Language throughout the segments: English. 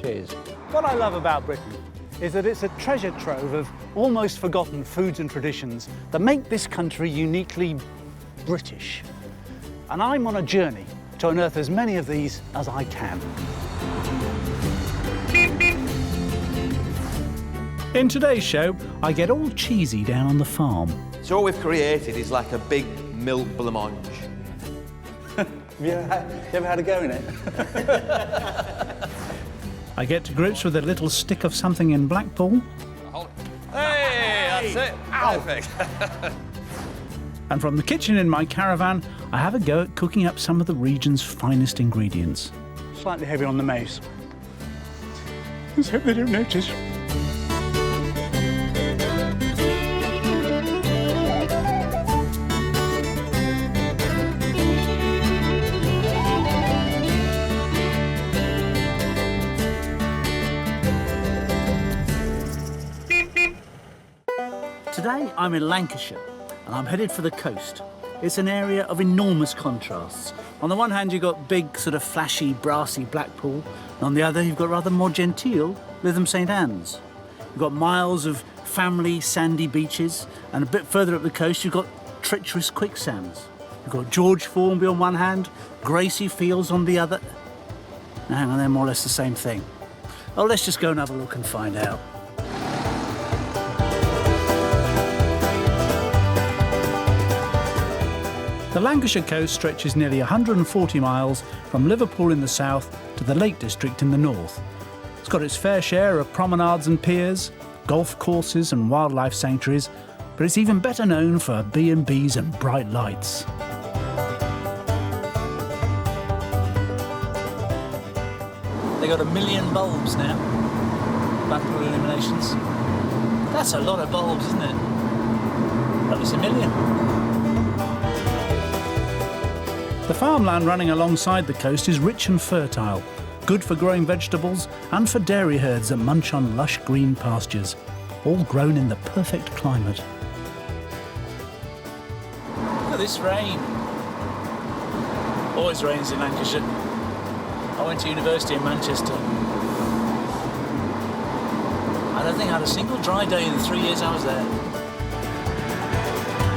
Cheers. What I love about Britain is that it's a treasure trove of almost forgotten foods and traditions that make this country uniquely British. And I'm on a journey to unearth as many of these as I can. In today's show, I get all cheesy down on the farm. So what we've created is like a big milk blancmange. Have you ever had a go in it? I get to grips with a little stick of something in Blackpool. Hey, that's it. Perfect. And from the kitchen in my caravan, I have a go at cooking up some of the region's finest ingredients. Slightly heavy on the mace. Let's hope they don't notice. Today I'm in Lancashire and I'm headed for the coast. It's an area of enormous contrasts. On the one hand you've got big sort of flashy brassy Blackpool, and on the other you've got rather more genteel Lytham St Anne's. You've got miles of family sandy beaches, and a bit further up the coast you've got treacherous quicksands. You've got George Formby on one hand, grassy fields on the other. Now, hang on, they're more or less the same thing. Oh, let's just go and have a look and find out. The Lancashire coast stretches nearly 140 miles from Liverpool in the south to the Lake District in the north. It's got its fair share of promenades and piers, golf courses and wildlife sanctuaries, but it's even better known for B&Bs and bright lights. They got 1 million bulbs now, Blackpool illuminations. That's a lot of bulbs, isn't it? At least 1 million. The farmland running alongside the coast is rich and fertile, good for growing vegetables and for dairy herds that munch on lush green pastures, all grown in the perfect climate. Look at this rain. Always rains in Lancashire. I went to university in Manchester. I don't think I had a single dry day in the 3 years I was there.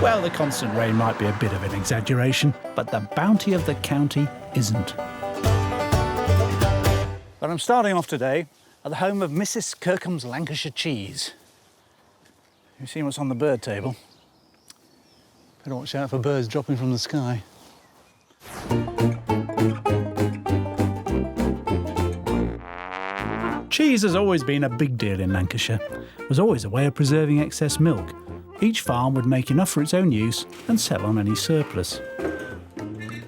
Well, the constant rain might be a bit of an exaggeration, but the bounty of the county isn't. But I'm starting off today at the home of Mrs. Kirkham's Lancashire cheese. You've seen what's on the bird table. Better watch out for birds dropping from the sky. Cheese has always been a big deal in Lancashire. It was always a way of preserving excess milk. Each farm would make enough for its own use and sell on any surplus.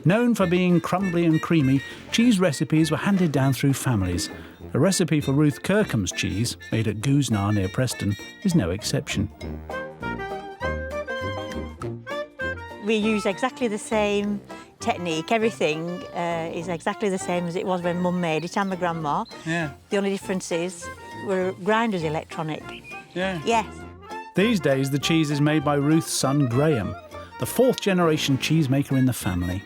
Known for being crumbly and creamy, cheese recipes were handed down through families. The recipe for Ruth Kirkham's cheese, made at Goosnar near Preston, is no exception. We use exactly the same technique. Everything is exactly the same as it was when Mum made it and my grandma. Yeah. The only difference is grinder's electronic. Yeah. Yes. These days, the cheese is made by Ruth's son, Graham, the fourth generation cheesemaker in the family.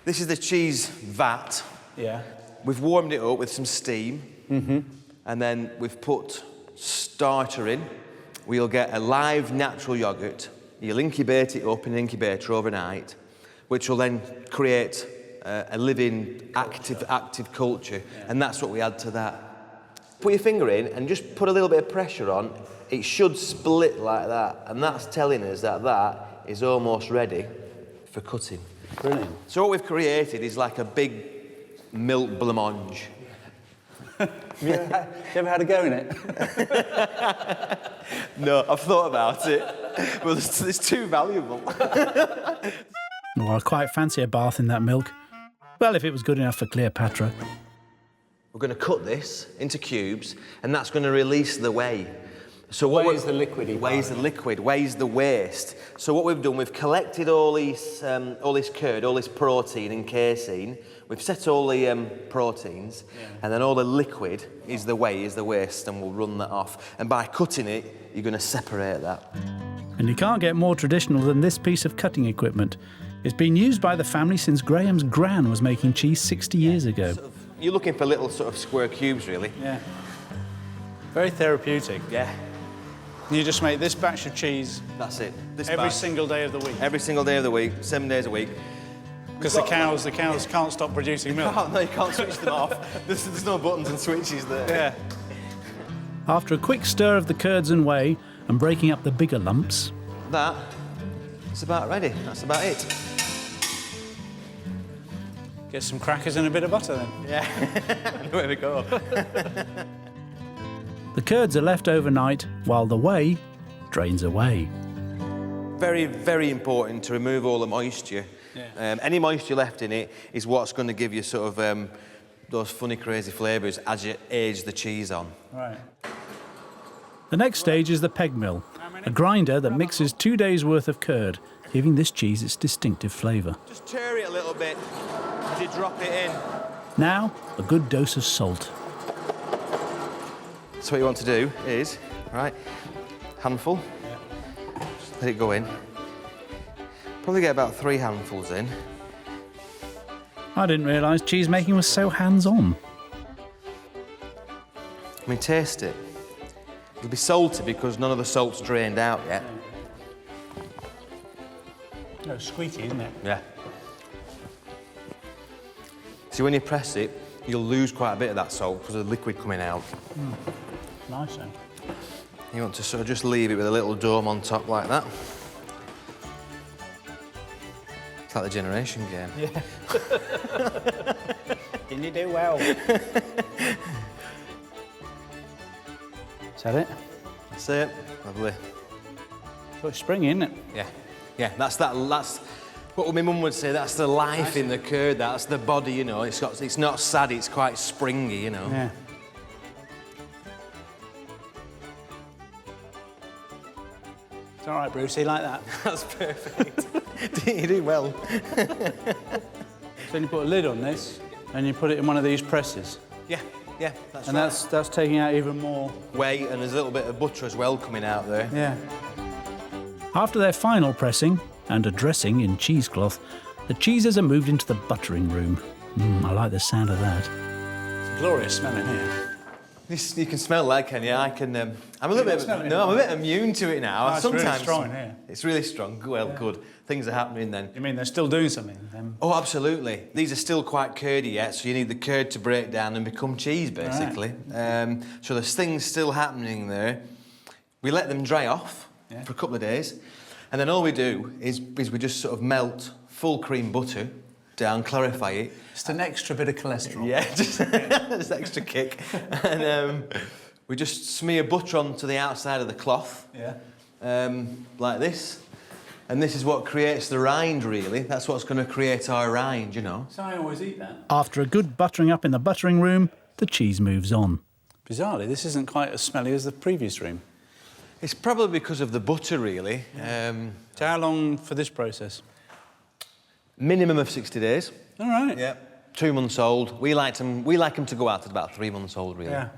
This is the cheese vat. Yeah. We've warmed it up with some steam. Mm-hmm. And then we've put starter in. We'll get a live natural yoghurt. You'll incubate it up in an incubator overnight, which will then create a living, active culture. Yeah. And that's what we add to that. Put your finger in and just put a little bit of pressure on. It should split like that, and that's telling us that that is almost ready for cutting. Brilliant. So what we've created is like a big milk blancmange. Have you ever had a go in it? No, I've thought about it, but it's too valuable. Well, I quite fancy a bath in that milk. Well, if it was good enough for Cleopatra. We're going to cut this into cubes, and that's going to release the whey. So Weighs the liquidy part. Weighs the liquid, weighs the waste. So what we've done, we've collected all this curd, all this protein and casein. We've set all the proteins, and then all the liquid is the whey, is the waste, and we'll run that off. And by cutting it, you're going to separate that. And you can't get more traditional than this piece of cutting equipment. It's been used by the family since Graham's gran was making cheese 60 years ago. You're looking for little sort of square cubes, really. Yeah. Very therapeutic. Yeah. You just make this batch of cheese. That's it. Every single day of the week. Every single day of the week, 7 days a week. Because the cows can't stop producing milk. No, you can't switch them off. There's no buttons and switches there. Yeah. After a quick stir of the curds and whey and breaking up the bigger lumps, That's about ready. That's about it. get some crackers and a bit of butter then. Yeah. There we go. The curds are left overnight while the whey drains away. Very, very important to remove all the moisture. Yeah. Any moisture left in it is what's going to give you sort of those funny, crazy flavours as you age the cheese on. Right. The next stage is the peg mill, a grinder that mixes 2 days' worth of curd, giving this cheese its distinctive flavour. Just stir it a little bit as you drop it in. Now, a good dose of salt. So what you want to do is, right, handful, just let it go in. Probably get about 3 handfuls in. I didn't realise cheese making was so hands-on. I mean, taste it. It'll be salty because none of the salt's drained out yet. No, squeaky, isn't it? Yeah. See, when you press it, you'll lose quite a bit of that salt because of the liquid coming out. Nice, then. You want to sort of just leave it with a little dome on top like that. It's like the generation game. Yeah. Didn't you do well? Is that it? That's it. Lovely. Got springy, isn't it? Yeah. Yeah, that's what my mum would say, that's the life in the curd, that's the body, you know. It's not sad, it's quite springy, you know. Yeah. It's all right, Brucey, like that. That's perfect. You do well. Then you put a lid on this, and you put it in one of these presses. Yeah, yeah, that's And right. that's taking out even more. Whey, and there's a little bit of butter as well coming out there. Yeah. After their final pressing and a dressing in cheesecloth, the cheeses are moved into the buttering room. I like the sound of that. It's a glorious smell in here. You can smell that, can you? I can. I'm a little bit. No, I'm a bit immune to it now. It's really strong in here. It's really strong. Well, good. Things are happening then. You mean they're still doing something? Oh, absolutely. These are still quite curdy yet, so you need the curd to break down and become cheese, basically. Right. So there's things still happening there. We let them dry off for a couple of days, and then all we do is we just sort of melt full cream butter down, clarify it. Just an extra bit of cholesterol. Yeah, just extra kick. And we just smear butter onto the outside of the cloth, like this. And this is what creates the rind, really. That's what's going to create our rind, you know. So I always eat that. After a good buttering up in the buttering room, the cheese moves on. Bizarrely, this isn't quite as smelly as the previous room. It's probably because of the butter, really. So how long for this process? Minimum of 60 days. All right. Yeah. 2 months old. We like them to go out at about 3 months old, really. Yeah.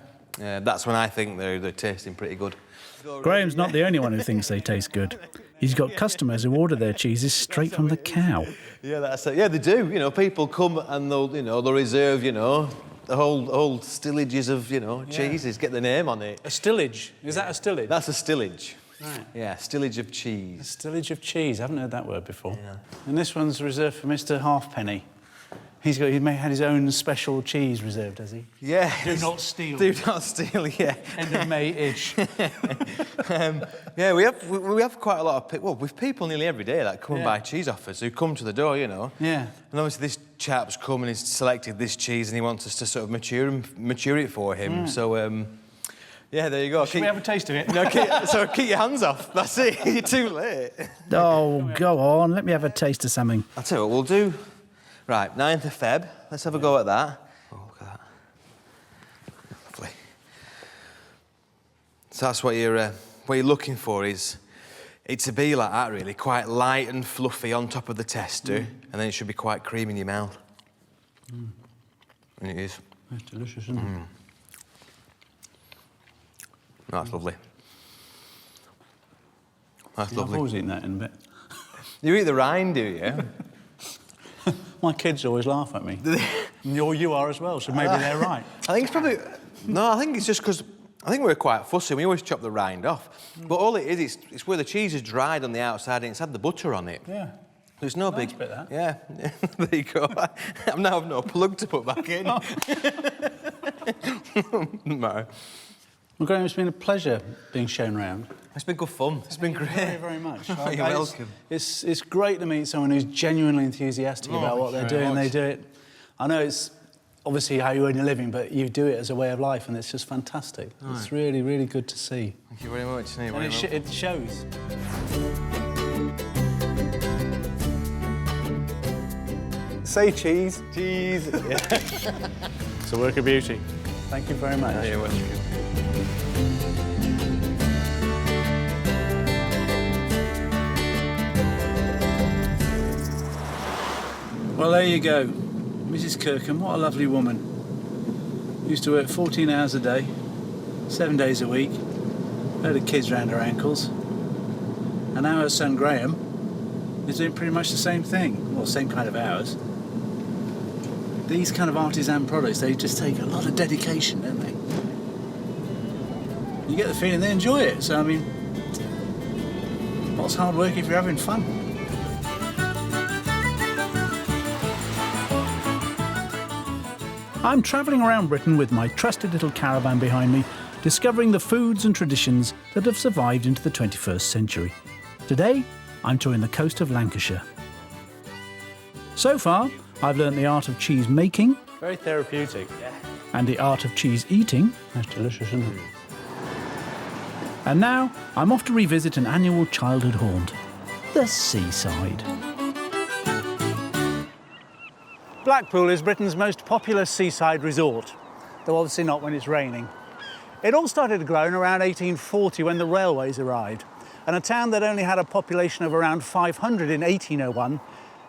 That's when I think they're tasting pretty good. Graham's not the only one who thinks they taste good. He's got customers who order their cheeses straight from the cow. Yeah, that's it. Yeah, they do. You know, people come and they'll reserve, the whole stillages of, cheeses, get the name on it. A stillage? Is that a stillage? That's a stillage. Right. Yeah, stillage of A cheese. stillage of cheese. I haven't heard that word before. Yeah. And this one's reserved for Mr. Halfpenny. He had his own special cheese reserved, has he? Yeah. Do not steal. Do not steal, yeah. End of May-ish. Yeah, we have quite a lot of we've people nearly every day that come and buy cheese offers who come to the door, Yeah. And obviously this chap's come and he's selected this cheese and he wants us to sort of mature it for him. So, yeah, there you go. Should we have a taste of it? No, keep your hands off. That's it. You're too late. Oh, go on. Let me have a taste of something. I'll tell you what we'll do. Right, 9th of Feb. Let's have a go at that. Oh, look at that. Lovely. So that's what you're looking for is it to be like that, really, quite light and fluffy on top of the tester, and then it should be quite creamy in your mouth. And it is. It's delicious, isn't it? That's lovely. That's I've lovely. always eaten that in a bit. You eat the rind, do you? My kids always laugh at me. You are as well, so maybe they're right. I think it's probably... No, I think it's just because... I think we're quite fussy. We always chop the rind off. But all it is, it's where the cheese is dried on the outside and it's had the butter on it. Yeah. There's no Nice big... bit, that. Yeah. There you go. I'm now have no plug to put back in. No. Well, Graham, it's been a pleasure being shown around. It's been good fun. It's been great. Very, very much. You're welcome. It's great to meet someone who's genuinely enthusiastic about what they're doing. much. They do it. I know it's obviously how you earn your living, but you do it as a way of life, and it's just fantastic. It's really, really good to see. Thank you very much. And it shows. Say cheese. Cheese. It's a work of beauty. Thank you very much. You're welcome. Well, there you go. Mrs. Kirkham, what a lovely woman. Used to work 14 hours a day, 7 days a week, load of kids round her ankles. And now her son Graham is doing pretty much the same thing. Well, same kind of hours. These kind of artisan products, they just take a lot of dedication, don't they? You get the feeling they enjoy it. So, I mean, what's hard work if you're having fun? I'm travelling around Britain with my trusted little caravan behind me, discovering the foods and traditions that have survived into the 21st century. Today, I'm touring the coast of Lancashire. So far, I've learnt the art of cheese making. Very therapeutic. Yeah. And the art of cheese eating. That's delicious, isn't it? And now, I'm off to revisit an annual childhood haunt, the seaside. Blackpool is Britain's most popular seaside resort, though obviously not when it's raining. It all started growing around 1840 when the railways arrived, and a town that only had a population of around 500 in 1801,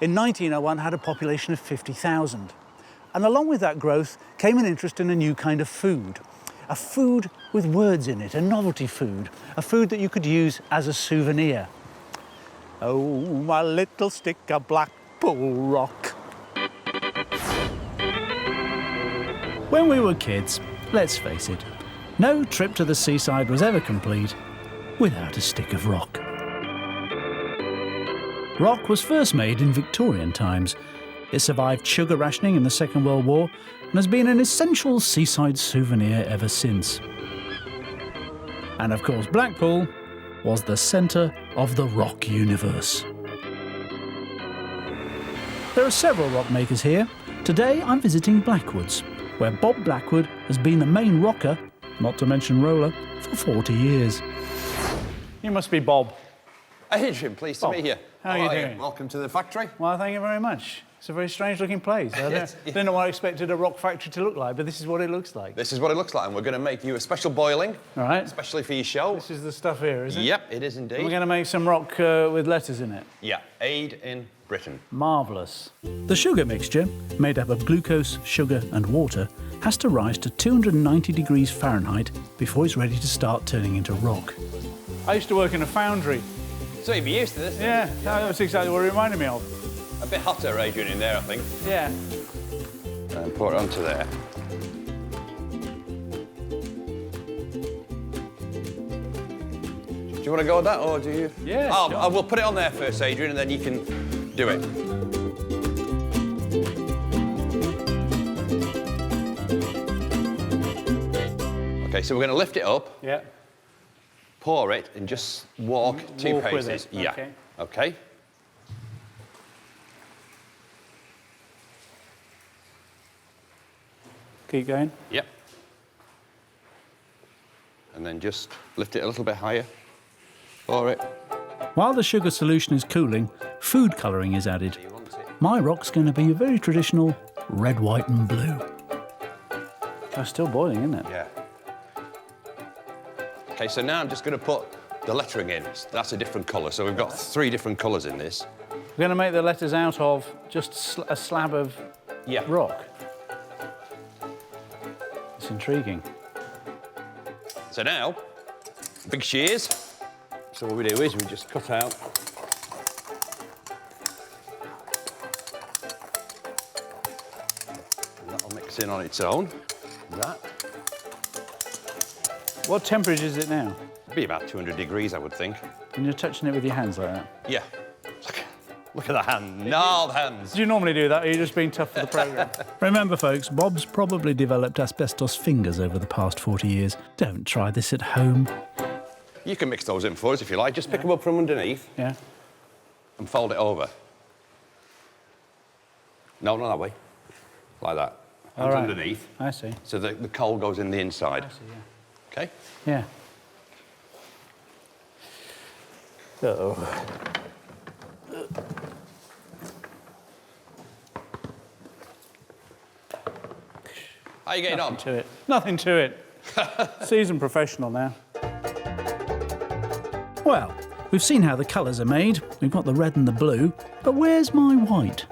in 1901 had a population of 50,000. And along with that growth came an interest in a new kind of food. A food with words in it, a novelty food, a food that you could use as a souvenir. Oh, my little stick of Blackpool Rock. When we were kids, let's face it, no trip to the seaside was ever complete without a stick of rock. Rock was first made in Victorian times. It survived sugar rationing in the Second World War and has been an essential seaside souvenir ever since. And of course, Blackpool was the centre of the rock universe. There are several rock makers here. Today I'm visiting Blackwoods, where Bob Blackwood has been the main rocker, not to mention roller, for 40 years. You must be Bob. Adrian, pleased to meet you. How are you doing? Welcome to the factory. Well, thank you very much. It's a very strange-looking place. I don't know what I expected a rock factory to look like, but this is what it looks like. This is what it looks like, and we're going to make you a special boiling, All right. especially for your show. This is the stuff here, is it? Yep, it is indeed. We're going to make some rock with letters in it. Yeah, Ade in Britain. Marvellous. The sugar mixture, made up of glucose, sugar and water, has to rise to 290 degrees Fahrenheit before it's ready to start turning into rock. I used to work in a foundry. So you'd be used to this. Yeah, that's exactly what it reminded me of. A bit hotter, Adrian, in there, I think. Yeah. And pour it onto there. Do you want to go with that, or do you? Yeah, Oh, sure. we'll put it on there first, Adrian, and then you can do it. Okay, so we're going to lift it up, Yeah. pour it, and just walk two Walk with paces. it, Yeah. okay. Okay. Keep going. Yep. And then just lift it a little bit higher. Pour it. While the sugar solution is cooling, food colouring is added. You want it. My rock's going to be a very traditional red, white and blue. Oh, still boiling, isn't it? Yeah. Okay, so now I'm just going to put the lettering in. That's a different colour. So we've got 3 different colours in this. We're going to make the letters out of just a slab of Yeah. rock. It's intriguing. So now, big shears. So what we do is we just cut out. And that'll mix in on its own. That. What temperature is it now? Be about 200 degrees, I would think. And you're touching it with your hands like that? Yeah. Look at the hand, gnarled hands. Do you normally do that, or are you just being tough for the programme? Remember, folks, Bob's probably developed asbestos fingers over the past 40 years. Don't try this at home. You can mix those in for us if you like. Just pick them up from underneath. Yeah. And fold it over. No, not that way. Like that. All right. Underneath. I see. So the coal goes in the inside. I see, yeah. Okay? Yeah. Uh-oh. How are you getting on? To it. Nothing to it. Seasoned professional now. Well, we've seen how the colours are made. We've got the red and the blue. But where's my white?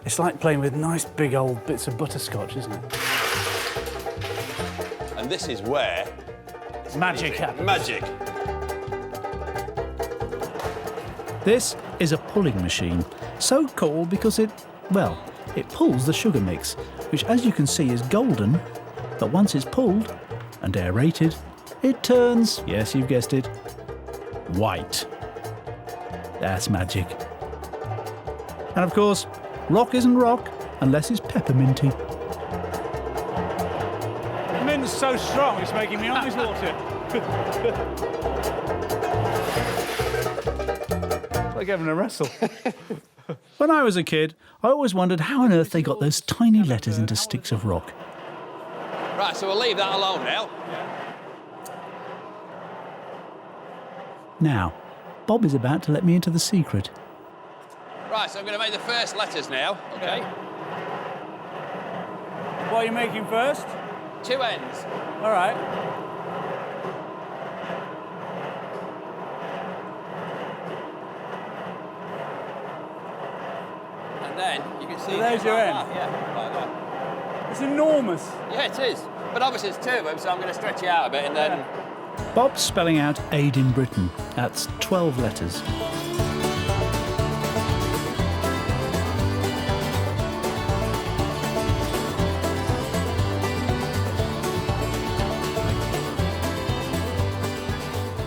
It's like playing with nice big old bits of butterscotch, isn't it? And this is where... Magic happens. Magic. This is a pulling machine. So called because it pulls the sugar mix, which as you can see is golden, but once it's pulled and aerated, it turns, yes, you've guessed it, white. That's magic. And of course, rock isn't rock unless it's pepperminty. The mint's so strong, it's making me eyes water. It's like having a wrestle. When I was a kid, I always wondered how on earth they got those tiny letters into sticks of rock. Right, so we'll leave that alone now. Now, Bob is about to let me into the secret. Right, so I'm going to make the first letters now, OK? What are you making first? Two ends. All right. And then you can see... So there's your like end? that, yeah, like that. It's enormous. Yeah, it is. But obviously it's two of them, so I'm going to stretch it out a bit and then... Bob's spelling out Ade in Britain. That's 12 letters.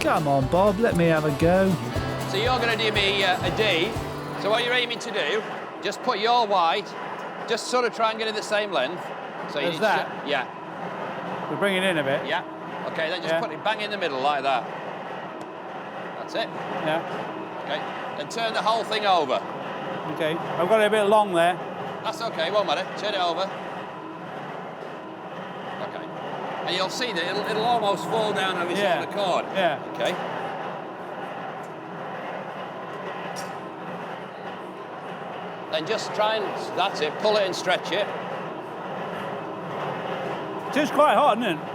Come on, Bob, let me have a go. So you're going to do me a D. So what you're aiming to do, just put your white, just sort of try and get it the same length. So you As need that? To, yeah. We'll bring it in a bit. Yeah. OK, then just put it bang in the middle like that. That's it. Yeah. OK. Then turn the whole thing over. OK. I've got it a bit long there. That's OK, won't matter. Turn it over. OK. And you'll see that it'll almost fall down of its own accord. Yeah. OK. Then just try and, that's it, pull it and stretch it. It is quite hard, isn't it?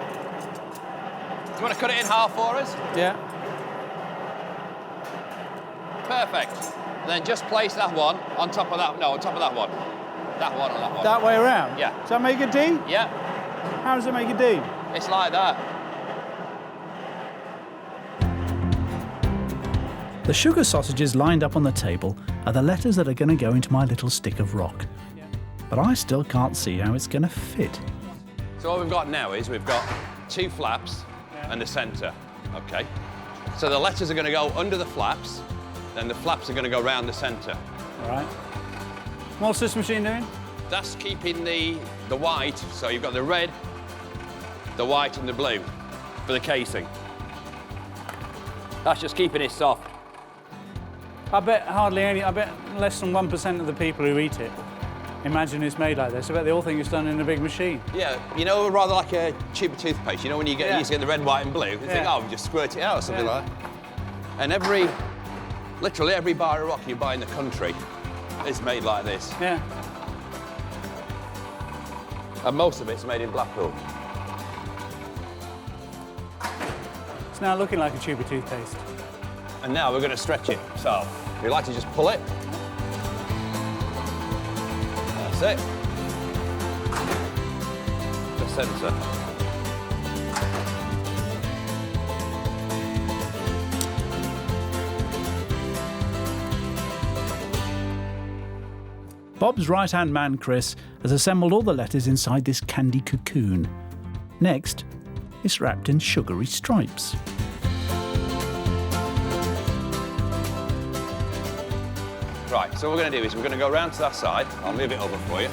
Do you want to cut it in half for us? Yeah. Perfect. And then just place that one on top of that, no, on top of that one. That one on that one. That way around? Yeah. Does that make a D? Yeah, How does it make a D? it's like that. The sugar sausages lined up on the table are the letters that are going to go into my little stick of rock. But I still can't see how it's going to fit. So what we've got now is we've got two flaps and a centre, OK? So the letters are going to go under the flaps, then the flaps are going to go round the centre. All right. What's this machine doing? That's keeping the white, so you've got the red, the white and the blue for the casing. That's just keeping it soft. I bet less than 1% of the people who eat it imagine it's made like this. I bet they all think it's done in a big machine. Yeah, you know, rather like a tube of toothpaste. You know, when you used to get the red, white and blue, you think, oh, just squirt it out or something like that. And literally every bar of rock you buy in the country is made like this. Yeah. And most of it's made in Blackpool. It's now looking like a tube of toothpaste. And now we're going to stretch it. So we like to just pull it. That's it. The centre. Bob's right-hand man, Chris, has assembled all the letters inside this candy cocoon. Next, it's wrapped in sugary stripes. Right, so what we're going to do is we're going to go round to that side. I'll move it over for you.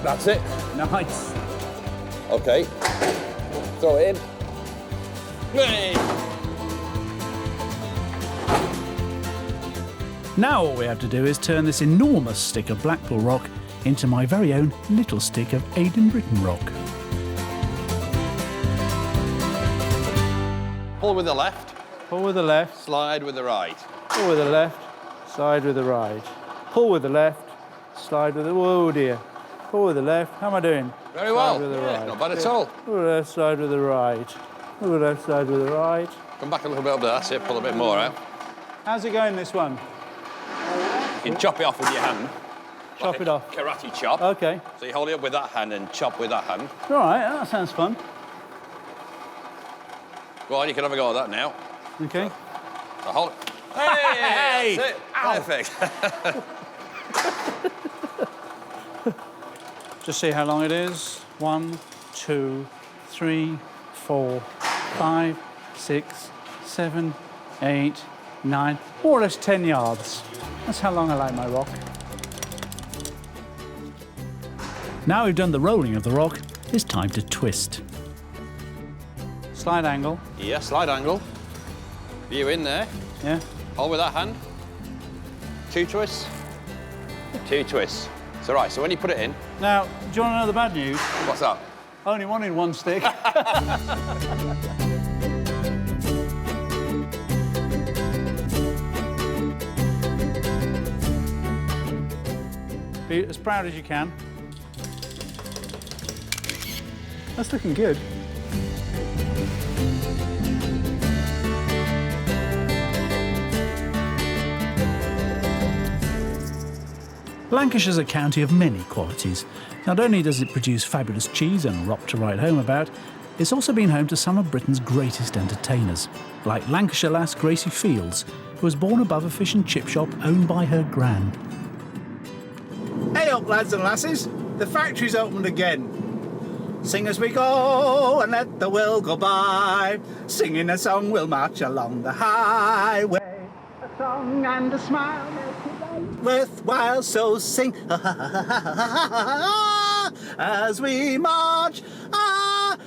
That's it. Nice. OK. Throw it in. Hey! Now all we have to do is turn this enormous stick of Blackpool Rock into my very own little stick of Ade Edmondson rock. Pull with the left, Pull with the left, slide with the right. pull with the left, slide with the right. Pull with the left, slide with the... Oh dear. Pull with the left. How am I doing? Very Slide well. with the Yeah, right. not bad at all. Pull with the left, slide with the right. Pull with the left, slide with the right. Come back a little bit up there, that's it. Pull a bit more out. How's it going, this one? You can chop it off with your hand. Chop Like it a off. Karate chop. OK. So you hold it up with that hand and chop with that hand. All right, that sounds fun. Go on, you can have a go at that now. OK. So hold it. Hey! That's it. Perfect. Just see how long it is. 1, 2, 3, 4, 5, 6, 7, 8, 9, more or less 10 yards. That's how long I like my rock. Now we've done the rolling of the rock, it's time to twist. Slide angle, Yeah, slide angle. View in there. yeah. Hold with that hand. 2 twists. 2 twists. So right, so when you put it in, Now, do you want to know the bad news? what's that? I only wanted one stick. Be as proud as you can. That's looking good. Lancashire's a county of many qualities. Not only does it produce fabulous cheese and rock to write home about, it's also been home to some of Britain's greatest entertainers, like Lancashire lass Gracie Fields, who was born above a fish and chip shop owned by her gran. Hey up, lads and lasses. The factory's opened again. Sing as we go and let the world go by. Singing a song, we'll march along the highway. A song and a smile worthwhile, so sing as we march along.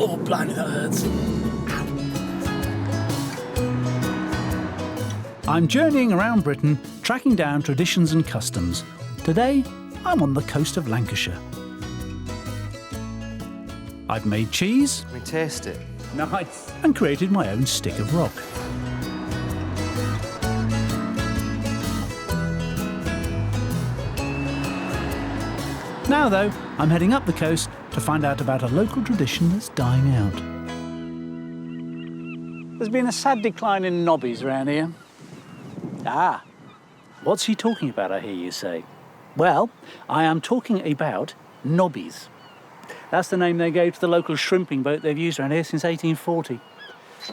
Oh, blimey, that hurts. I'm journeying around Britain, tracking down traditions and customs. Today, I'm on the coast of Lancashire. I've made cheese Let me taste it. Nice. and created my own stick of rock. Now, though, I'm heading up the coast to find out about a local tradition that's dying out. There's been a sad decline in nobbies around here. Ah, what's he talking about, I hear you say? Well, I am talking about nobbies. That's the name they gave to the local shrimping boat they've used around here since 1840.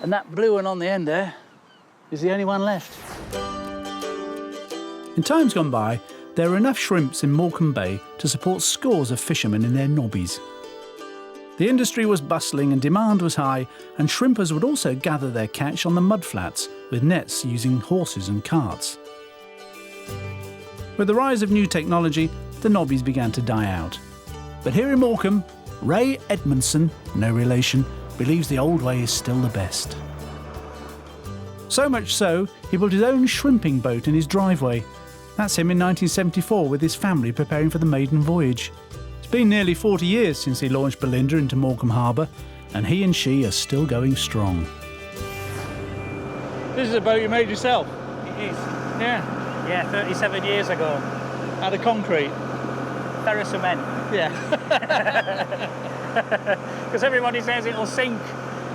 And that blue one on the end there is the only one left. In times gone by, there were enough shrimps in Morecambe Bay to support scores of fishermen in their nobbies. The industry was bustling and demand was high, and shrimpers would also gather their catch on the mudflats with nets using horses and carts. With the rise of new technology, the nobbies began to die out. But here in Morecambe, Ade Edmondson, no relation, believes the old way is still the best. So much so, he built his own shrimping boat in his driveway. That's him in 1974 with his family preparing for the maiden voyage. It's been nearly 40 years since he launched Belinda into Morecambe Harbour, and he and she are still going strong. This is a boat you made yourself? It is. Yeah. Yeah, 37 years ago. Out of concrete? Ferrous cement. Yeah. Because everybody says it'll sink.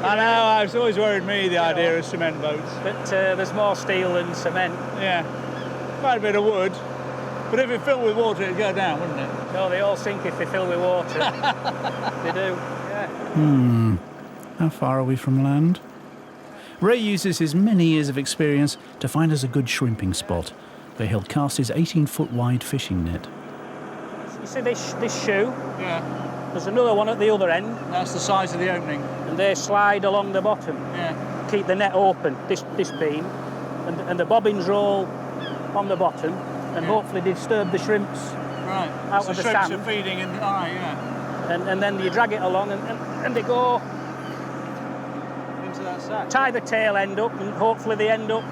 I know, it's always worried me, the idea of cement boats. But there's more steel than cement. Yeah. Quite a bit of wood. But if it filled with water, it'd go down, wouldn't it? No, they all sink if they fill with water. They do, yeah. How far are we from land? Ray uses his many years of experience to find us a good shrimping spot, where he'll cast his 18-foot wide fishing net. You see this shoe? Yeah, There's another one at the other end, that's the size of the opening. and they slide along the bottom. Yeah. Keep the net open, this beam, and the bobbins roll on the bottom, and hopefully disturb the shrimps Right. out so of the shrimps sand. are feeding in. All right, yeah. And then you drag it along, and they go, Into that sack. tie the tail end up, and hopefully they end up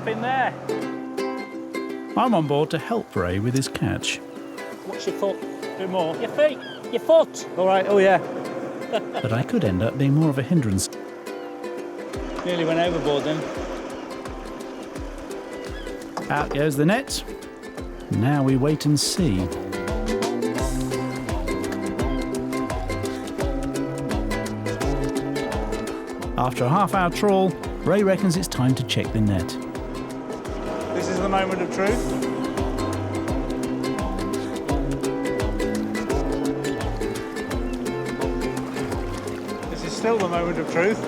in there. I'm on board to help Ray with his catch, What's your foot? Do more. Your feet. Your foot. All right. Oh yeah. but I could end up being more of a hindrance. Nearly went overboard then. Out goes the net. Now we wait and see. After a half-hour trawl, Ray reckons it's time to check the net. This is the moment of truth. This is still the moment of truth.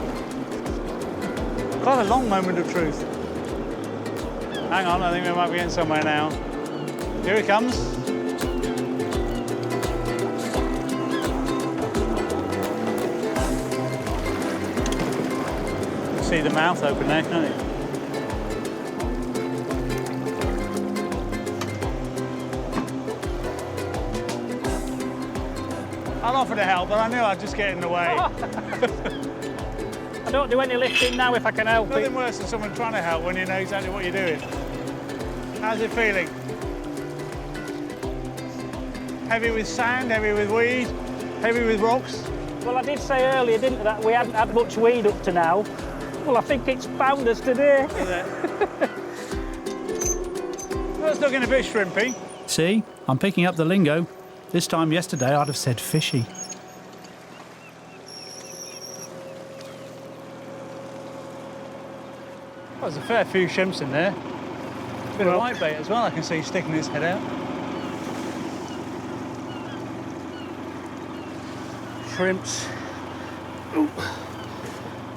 Quite a long moment of truth. Hang on, I think we might be in somewhere now. Here it comes. See the mouth open there, can't you? I'll offer to help, but I knew I'd just get in the way. I don't do any lifting now if I can help Nothing it. worse than someone trying to help when you know exactly what you're doing. How's it feeling? Heavy with sand, heavy with weed, heavy with rocks? Well, I did say earlier, didn't I, that we hadn't had much weed up to now. Well, I think it's found us today. Well, it's looking a bit shrimpy. See, I'm picking up the lingo. This time yesterday I'd have said fishy. Well, there's a fair few shrimps in there. Bit of whitebait as well, I can see sticking his head out. Shrimps.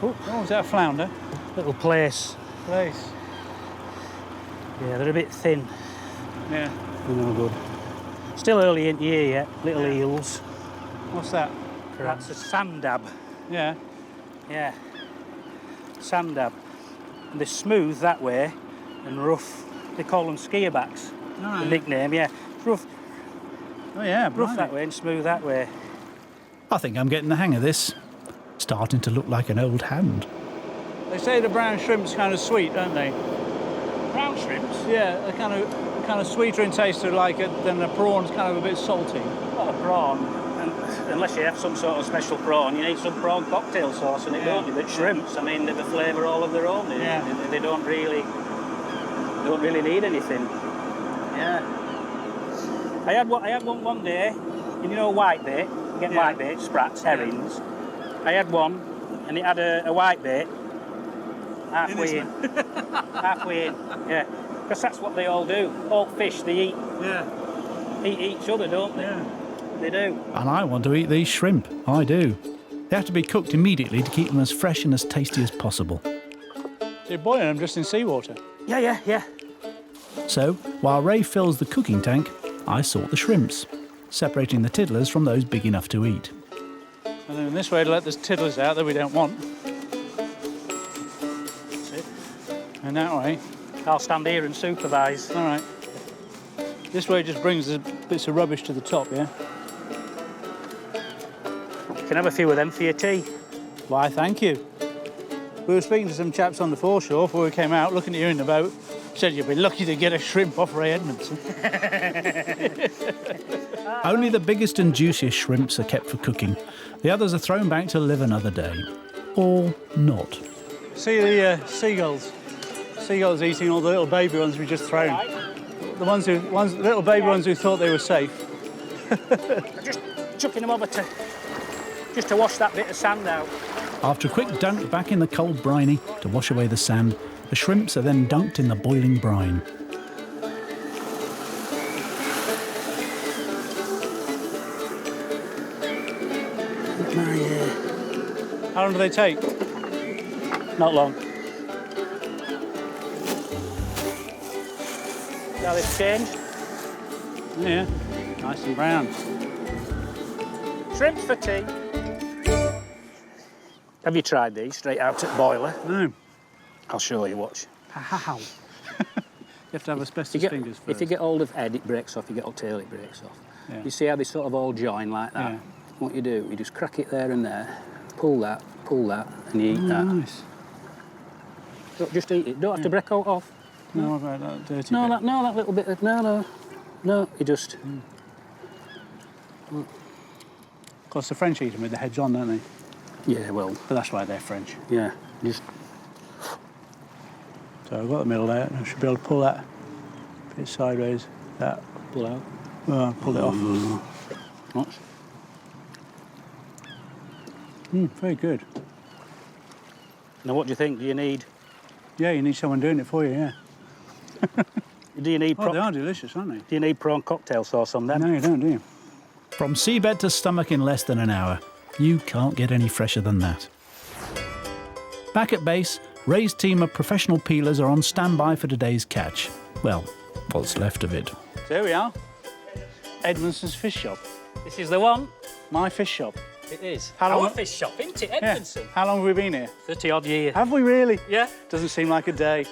Oh, is that a flounder? Little place. Place. Yeah, they're a bit thin. Yeah. They're no good. Still early in the year yet. Little eels. What's that? That's a sand dab. Yeah. Yeah. Sand dab. And they're smooth that way and rough. They call them skierbacks. The nickname, yeah. It's rough, Oh yeah, rough that way and smooth that way. I think I'm getting the hang of this. Starting to look like an old hand. They say the brown shrimp's kind of sweet, don't they? Brown shrimps? Yeah, they're kind of sweeter in taste than the prawn's kind of a bit salty. Not a prawn. And unless you have some sort of special prawn, you need some prawn cocktail sauce, and it don't do. But shrimps, I mean, they've a flavour all of their own. They don't really need anything. Yeah. I had one day, and you know whitebait. You get whitebait, sprats, herrings. I had one, and it had a whitebait halfway in. Halfway in, yeah. Because that's what they all do. All fish, they eat each other, don't they? Yeah. They do. And I want to eat these shrimp. I do. They have to be cooked immediately to keep them as fresh and as tasty as possible. So you're boiling them just in seawater? Yeah. So, while Ray fills the cooking tank, I sort the shrimps, separating the tiddlers from those big enough to eat. And then in this way to let the tiddlers out that we don't want. That's it. And that way, I'll stand here and supervise. all right. This way just brings the bits of rubbish to the top, yeah? You can have a few of them for your tea. Why, thank you. We were speaking to some chaps on the foreshore before we came out, looking at you in the boat. Said you'd be lucky to get a shrimp off Ray Edmondson. Only the biggest and juiciest shrimps are kept for cooking. The others are thrown back to live another day. Or not. See the seagulls. Seagulls eating all the little baby ones we just thrown. The little baby ones who thought they were safe. Just chucking them over just to wash that bit of sand out. After a quick dunk back in the cold briny to wash away the sand, the shrimps are then dunked in the boiling brine. How long do they take? Not long. Now they've changed. Yeah, nice and brown. Shrimps for tea. Have you tried these straight out at boiler? No. I'll show you, watch. How? You have to have asbestos fingers first. If you get hold of head, it breaks off. You get hold tail, it breaks off. Yeah. You see how they sort of all join like that? Yeah. What you do, you just crack it there and there, pull that, and you eat that. Nice. Don't just eat it. Don't have to break out off. No, what about that dirty No, bit? that little bit of... No, you just... Of course, the French eat them with the heads on, don't they? Yeah, well, But that's why they're French. yeah, just... So I've got the middle there. I should be able to pull that bit sideways. That. Pull out. Pull it off. Watch. Very good. Now, what do you think? Do you need... Yeah, you need someone doing it for you, yeah. Do you need... Oh, they are delicious, aren't they? Do you need prawn cocktail sauce on them? No, you don't, do you? From seabed to stomach in less than an hour. You can't get any fresher than that. Back at base, Ray's team of professional peelers are on standby for today's catch. Well, what's left of it. So here we are. Edmondson's fish shop. This is the one. My fish shop. It is. How long- Our fish shop, isn't it, Edmondson? Yeah. How long have we been here? 30-odd years. Have we really? Yeah. Doesn't seem like a day.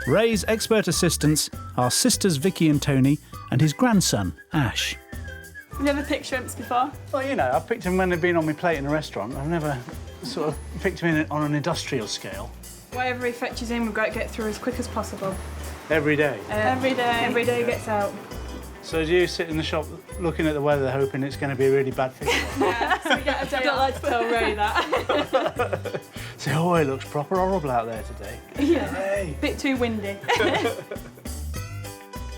Ray's expert assistants are sisters Vicky and Tony and his grandson, Ash. Have you ever picked shrimps before? Well, you know, I've picked them when they've been on my plate in a restaurant. I've never sort of picked them on an industrial scale. Whatever he fetches in, we've got to get through as quick as possible. Every day. Every day gets out. So do you sit in the shop looking at the weather, hoping it's going to be a really bad fish? Yeah, so we get a day off. Like to tell Ray that. So, oh, it looks proper horrible out there today. Yeah, Hey. bit too windy.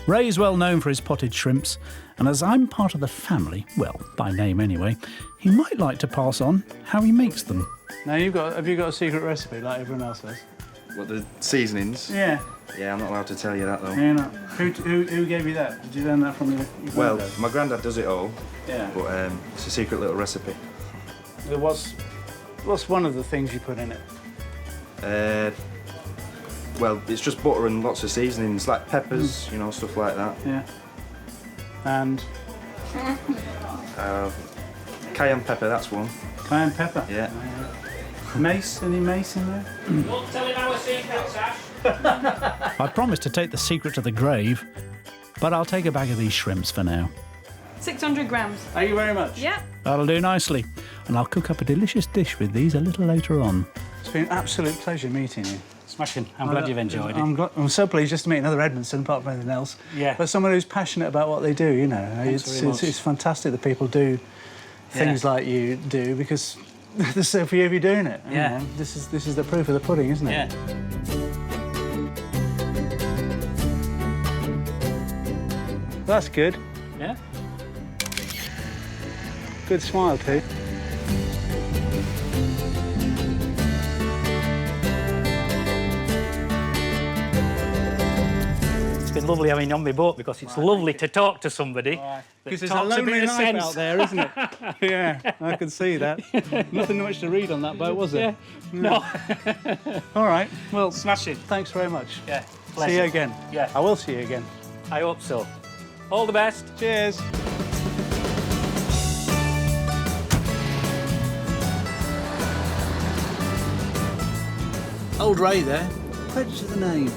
Ray is well known for his potted shrimps, and as I'm part of the family, well, by name anyway, he might like to pass on how he makes them. Now, have you got a secret recipe like everyone else has? What, the seasonings? Yeah. Yeah, I'm not allowed to tell you that though. Yeah, no. Who gave you that? Did you learn that from your Well, granddad? my granddad does it all, Yeah. but it's a secret little recipe. What's one of the things you put in it? Well, it's just butter and lots of seasonings, like peppers, you know, stuff like that. Yeah. And Cayenne pepper, that's one. cayenne pepper. Yeah. Mace? Any mace in there? Don't tell him our secrets, Ash. I promised to take the secret to the grave, but I'll take a bag of these shrimps for now. 600 grams. Thank you very much. Yeah. That'll do nicely, and I'll cook up a delicious dish with these a little later on. It's been an absolute pleasure meeting you. Smashing. I'm glad you've enjoyed it. I'm so pleased just to meet another Edmondson, apart from anything else. Yeah. But someone who's passionate about what they do, you know. Thanks very much. It's fantastic that people do things like you do, because there's so few of you doing it. you Yeah. know. This is the proof of the pudding, isn't it? Yeah. That's good. Yeah. Good smile too. It's been lovely having you on my boat because it's lovely to talk to somebody. Because that there's a talks lonely bit of life sense. out there, isn't it? Yeah, I can see that. Nothing much to read on that boat, was it? Yeah. No. All right. Well, Smashing. thanks very much. Yeah. See you Pleasure. again. Yeah. I will see you again. I hope so. All the best. Cheers. Old Ray there. Credit to the name.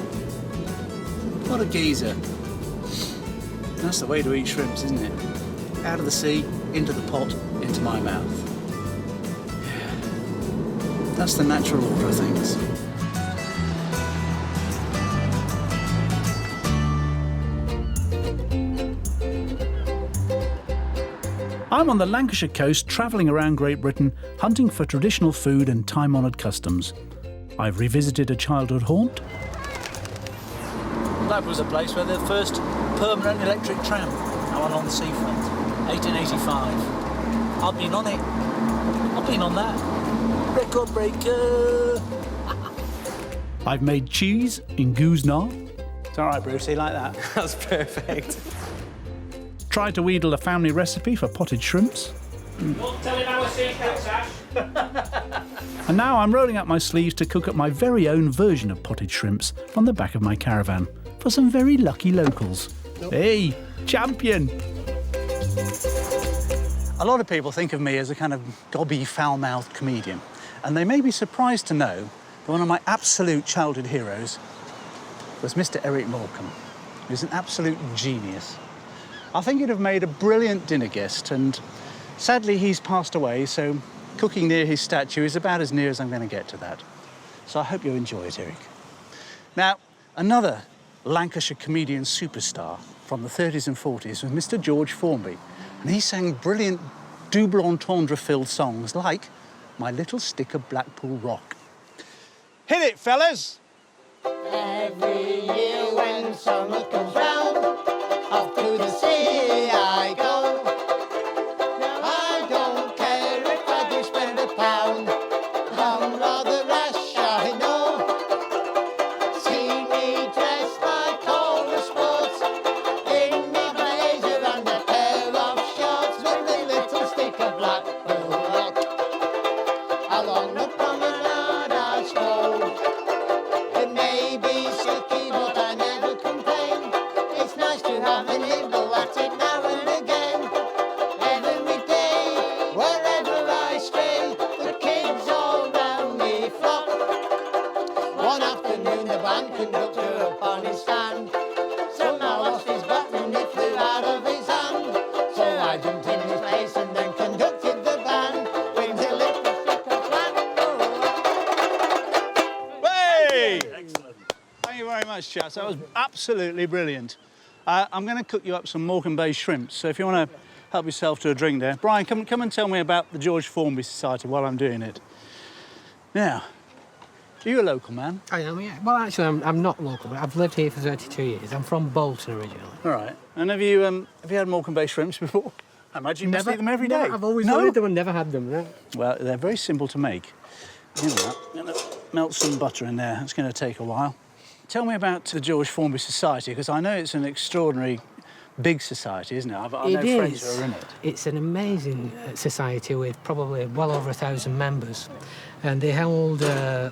What a geezer. That's the way to eat shrimps, isn't it? Out of the sea, into the pot, into my mouth. Yeah. That's the natural order of things. I'm on the Lancashire coast, travelling around Great Britain, hunting for traditional food and time-honoured customs. I've revisited a childhood haunt. That was a place where the first permanent electric tram went on the seafront, 1885. I've been on it. I've been on that. Record breaker. I've made cheese in Goosenard, It's all right, Brucey, like that. That's perfect. tried to wheedle a family recipe for potted shrimps. And now I'm rolling up my sleeves to cook up my very own version of potted shrimps on the back of my caravan for some very lucky locals. Hey, champion! A lot of people think of me as a kind of gobby, foul-mouthed comedian, and they may be surprised to know that one of my absolute childhood heroes was Mr. Eric Morecambe. He was an absolute genius. I think he'd have made a brilliant dinner guest, and sadly he's passed away, so cooking near his statue is about as near as I'm going to get to that. So I hope you enjoy it, Eric. Now, another Lancashire comedian superstar from the 30s and 40s was Mr. George Formby, and he sang brilliant double entendre-filled songs like My Little Stick of Blackpool Rock. Hit it, fellas! Every year when summer comes round, off to the sea I go. Now I don't care if I do spend a pound, I'm rather rash, I know. See me dressed like all the sports, in me blazer and a pair of shorts, with a little stick of Blackpool Rock. Along the promenade I stroll. It may be slicky, but I never complain. It's nice to have a nibble at it now and again. Every day, wherever I stray, the kids all round me flock. One afternoon, the band conductor upon his stand somehow lost his button and it flew out of his hand. So I jumped in his place and then conducted the band with a little stick of Blackpool Rock. Hey! Excellent. Thank you very much, chaps. That was absolutely brilliant. I'm going to cook you up some Morecambe Bay shrimps, so if you want to help yourself to a drink there. Brian, come and tell me about the George Formby Society while I'm doing it. Now, are you a local man? I am, yeah. Well, actually, I'm not local, but I've lived here for 32 years. I'm from Bolton originally. All right. And have you had Morecambe Bay shrimps before? I imagine you must eat them every day. I've always wanted them and never had them, no. Well, they're very simple to make. You know that. I'm going to melt some butter in there. It's going to take a while. Tell me about the George Formby Society, because I know it's an extraordinary big society, isn't it? I know friends who are in it. It's an amazing society with probably well over 1,000 members. And they hold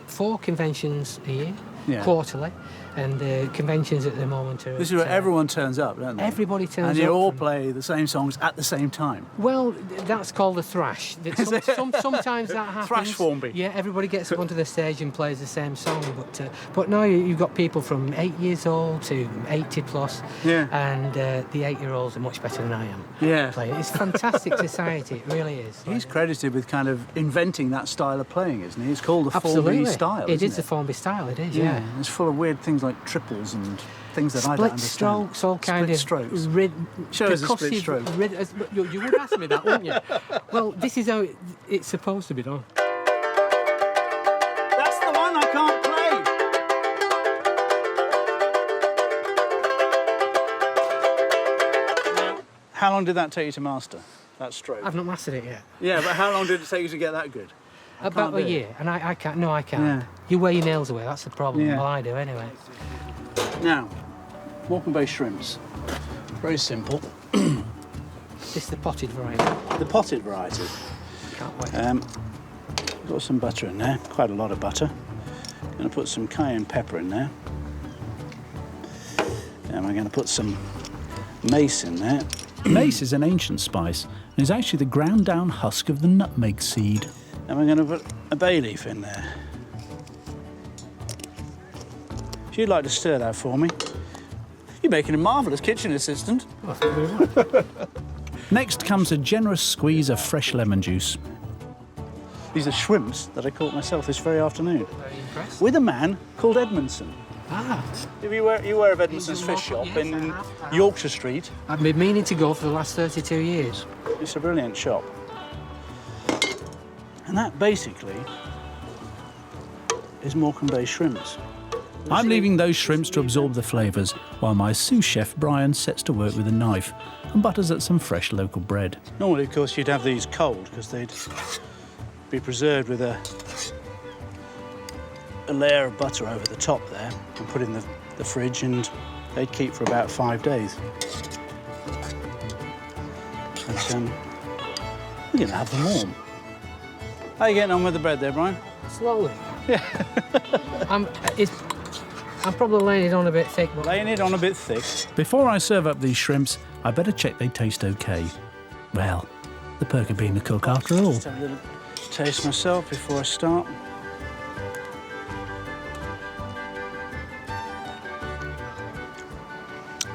4 conventions a year, quarterly. And the conventions at the moment are... This is where everyone turns up, don't they? Everybody turns up. And you all play the same songs at the same time. Well, that's called a thrash. Sometimes that happens. Thrash Formby. Yeah, everybody gets up onto the stage and plays the same song. But now you've got people from 8 years old to 80 plus. Yeah. And the 8-year-olds are much better than I am. Yeah. Playing. It's fantastic society, it really is. He's credited with kind of inventing that style of playing, isn't he? It's called the Absolutely. Formby style, It is the Formby style, it is, yeah. It's full of weird things like triples and things that I don't understand. Split strokes, all kind of... Split strokes. Show us a split stroke. You would ask me that, wouldn't you? Well, this is how it's supposed to be done. That's the one I can't play! Now, how long did that take you to master, that stroke? I've not mastered it yet. Yeah, but how long did it take you to get that good? About a year, and I can't. No, I can't. Yeah. You wear your nails away. That's the problem. Yeah. Well, I do anyway. Now, Morecambe Bay shrimps. Very simple. This is the potted variety. The potted variety. Can't wait. Got some butter in there. Quite a lot of butter. Going to put some cayenne pepper in there. And we're going to put some mace in there. Mace is an ancient spice and is actually the ground down husk of the nutmeg seed. And we're going to put a bay leaf in there. If you'd like to stir that for me. You're making a marvellous kitchen assistant. Next comes a generous squeeze of fresh lemon juice. These are shrimps that I caught myself this very afternoon. Very impressed. With a man called Edmondson. Ah. Are you aware of Edmondson's fish shop in Yorkshire Street? I've been meaning to go for the last 32 years. It's a brilliant shop. And that basically is Morecambe Bay shrimps. I'm leaving those shrimps to absorb the flavours while my sous chef Brian sets to work with a knife and butters at some fresh local bread. Normally, of course, you'd have these cold because they'd be preserved with a layer of butter over the top there and put in the fridge, and they'd keep for about 5 days. But We're going to have them warm. How are you getting on with the bread there, Brian? Slowly. Yeah. I'm probably laying it on a bit thick. But... Laying it on a bit thick. Before I serve up these shrimps, I better check they taste okay. Well, the perk of being the cook after all. Just have a little taste myself before I start.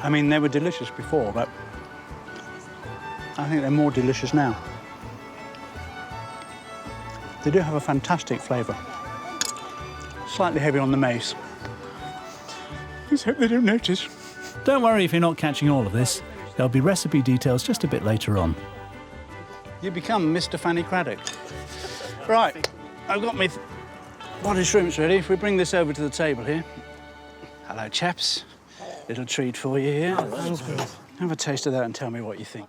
I mean, they were delicious before, but I think they're more delicious now. They do have a fantastic flavour. Slightly heavy on the mace. Let's hope they don't notice. Don't worry if you're not catching all of this. There'll be recipe details just a bit later on. You become Mr. Fanny Craddock. Right, I've got my potted shrimps ready. If we bring this over to the table here. Hello, chaps. Little treat for you here. Oh, thank you. Have a taste of that and tell me what you think.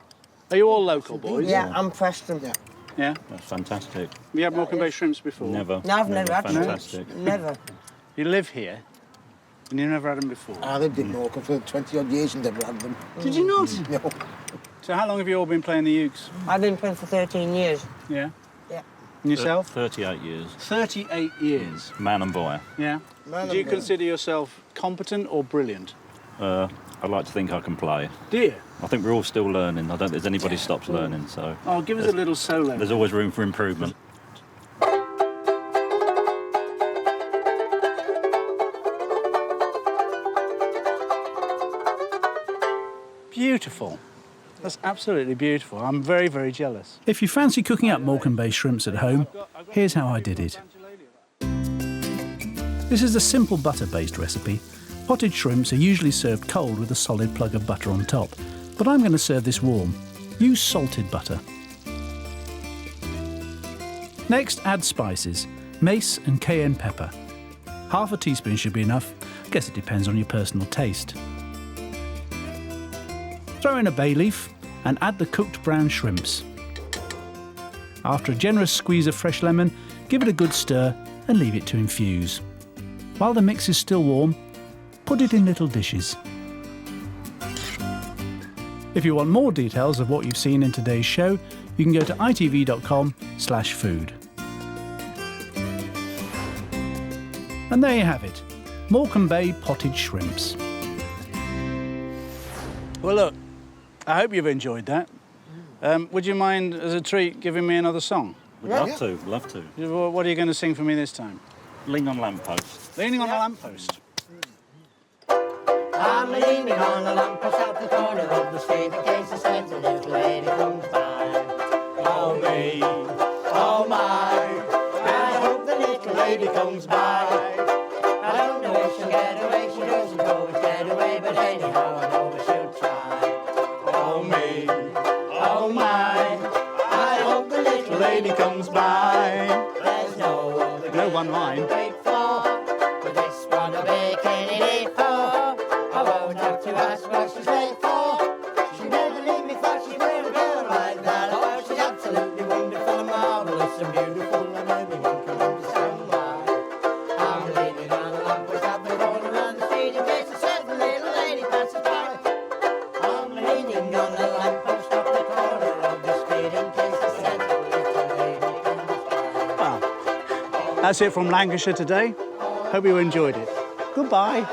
Are you all local, boys? Yeah, I'm Preston. Yeah? That's fantastic. Have you had Morecambe Bay shrimps before? Never. No, I've never had them. Fantastic. Never. You live here and you've never had them before? I lived in Morecambe for 20-odd years and never had them. Did you not? No. So how long have you all been playing the ukes? I've been playing for 13 years. Yeah? Yeah. And yourself? 38 years. 38 years? Man and boy. Yeah. Do you consider yourself competent or brilliant? I like to think I can play. Do you? I think we're all still learning. I don't think there's anybody stops learning, so... Oh, give us a little solo. There's always room for improvement. Beautiful. That's absolutely beautiful. I'm very, very jealous. If you fancy cooking up Morecambe Bay shrimps at home, here's how I did it. This is a simple butter-based recipe. Potted shrimps are usually served cold with a solid plug of butter on top, but I'm going to serve this warm. Use salted butter. Next, add spices, mace and cayenne pepper. Half a teaspoon should be enough. I guess it depends on your personal taste. Throw in a bay leaf and add the cooked brown shrimps. After a generous squeeze of fresh lemon, give it a good stir and leave it to infuse. While the mix is still warm, put it in little dishes. If you want more details of what you've seen in today's show, you can go to itv.com/food. And there you have it, Morecambe Bay Potted Shrimps. Well, look, I hope you've enjoyed that. Would you mind, as a treat, giving me another song? We'd love to, love to. What are you going to sing for me this time? Lean on lamppost. Leaning on a lamppost. I'm leaning on a lamppost at the corner of the street in case the sends a little lady comes by. Oh me, oh my, I hope the little lady comes by. I don't know if she'll get away, she doesn't always get away, but anyhow I know that she'll try. Oh me, oh my, I hope the little lady comes by. There's no other No one line. wait for, but this one I'll make any day for. I won't have to ask what she's late for. She never leave me for she's with a girl like that. Oh, she's absolutely wonderful and marvellous and beautiful, and anyone can understand why. I'm leaning on a lamppost at the corner of the street in case a certain little lady passes by. I'm leaning on a lamppost at the corner of the street in case a certain little lady comes by. That's it from Lancashire today. Hope you enjoyed it. Goodbye.